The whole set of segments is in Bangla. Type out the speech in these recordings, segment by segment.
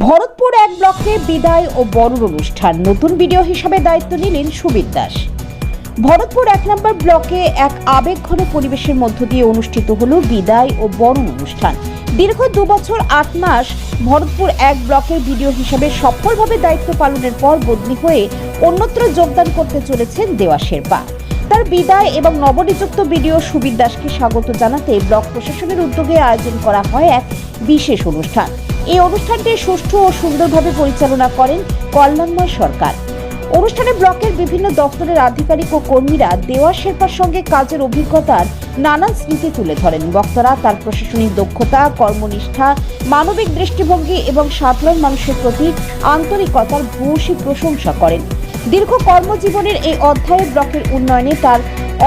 ভরতপুর এক ব্লকে বিদায় ও বরণ অনুষ্ঠান। নতুন ভিডিও হিসাবে দায়িত্ব নিলেন সুবীর দাস। ভরতপুর ১ নম্বর ব্লকে এক আবেগঘন পরিবেশের মধ্য দিয়ে অনুষ্ঠিত হলো বিদায় ও বরণ অনুষ্ঠান। দীর্ঘ ২ বছর ৮ মাস ভরতপুর ১ ব্লকের ভিডিও হিসাবে সফলভাবে দায়িত্ব পালনের পর বদলি হয়ে অন্যত্র যোগদান করতে চলেছেন দেওয়া শেরপা। তার বিদায় এবং নবনিযুক্ত বিডিও সুবীর দাসকে স্বাগত জানাতে ব্লক প্রশাসনের উদ্যোগে আয়োজন করা হয় এক বিশেষ অনুষ্ঠান। এই অনুষ্ঠানটি সুষ্ঠু ও সুন্দরভাবে পরিচালনা করেন কল্যাণময় সরকার। অনুষ্ঠানে ব্লকের বিভিন্ন দপ্তরের আধিকারিক ও কর্মীরা দেওয়া শেরপার সঙ্গে কাজের অভিজ্ঞতার নানান স্মৃতি তুলে ধরেন। বক্তারা তার প্রশাসনিক দক্ষতা, কর্মনিষ্ঠা, মানবিক দৃষ্টিভঙ্গি এবং সাধারণ মানুষের প্রতি আন্তরিকতার ভূয়সী প্রশংসা করেন। দীর্ঘ কর্মজীবনের এই অধ্যায়ে ব্লকের উন্নয়নে তার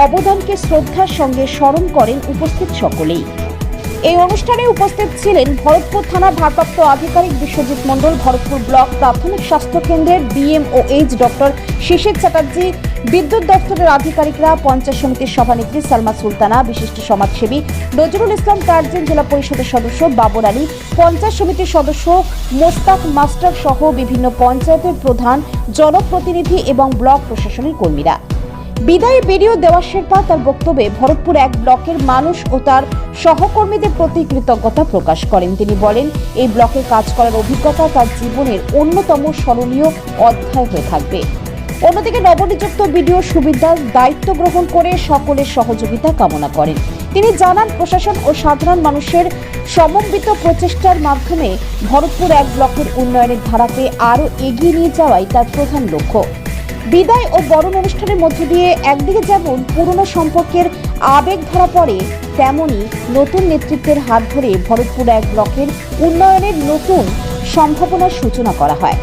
অবদানকে শ্রদ্ধার সঙ্গে স্মরণ করেন উপস্থিত সকলেই। এই অনুষ্ঠানে উপস্থিত ছিলেন ভরতপুর থানা ভারপ্রাপ্ত আধিকারিক বিশ্বজিৎ মণ্ডল, ভরতপুর ব্লক প্রাথমিক স্বাস্থ্য কেন্দ্রের BMOH ডক্টর শিশির চ্যাটার্জি, বিদ্যুৎ দপ্তরের আধিকারিকরা, পঞ্চায়েত সমিতির সভানেত্রী সালমা সুলতানা, বিশিষ্ট সমাজসেবী নজরুল ইসলাম কার্জন, জেলা পরিষদের সদস্য বাবর আলী, পঞ্চায়েত সমিতির সদস্য মোস্তাক মাস্টার সহ বিভিন্ন পঞ্চায়েতের প্রধান, জনপ্রতিনিধি এবং ব্লক প্রশাসনের কর্মীরা। বিদায়ী ভিডিও দেওয়া শেরপা তার বক্তব্যে ভরতপুর ১ ব্লকের মানুষ ও তার সহকর্মীদের প্রতি কৃতজ্ঞতা প্রকাশ করেন। তিনি বলেন, এই ব্লকে কাজ করার অভিজ্ঞতা তার জীবনের অন্যতম স্মরণীয় অধ্যায় হয়ে থাকবে। অন্যদিকে নবনিযুক্ত বিডিও সুবীর দাস দায়িত্ব গ্রহণ করে সকলের সহযোগিতা কামনা করেন। তিনি জানান, প্রশাসন ও সাধারণ মানুষের সমন্বিত প্রচেষ্টার মাধ্যমে ভরতপুর ১ ব্লকের উন্নয়নের ধারাকে আরও এগিয়ে নিয়ে যাওয়াই তার প্রধান লক্ষ্য। বিদায় ও বরণ অনুষ্ঠানের মধ্য দিয়ে একদিকে যেমন পুরনো সম্পর্কের আবেগ ধরা পড়ে, তেমনি নতুন নেতৃত্বের হাত ধরে ভরতপুর ১ ব্লকের উন্নয়নের নতুন সম্ভাবনার সূচনা করা হয়।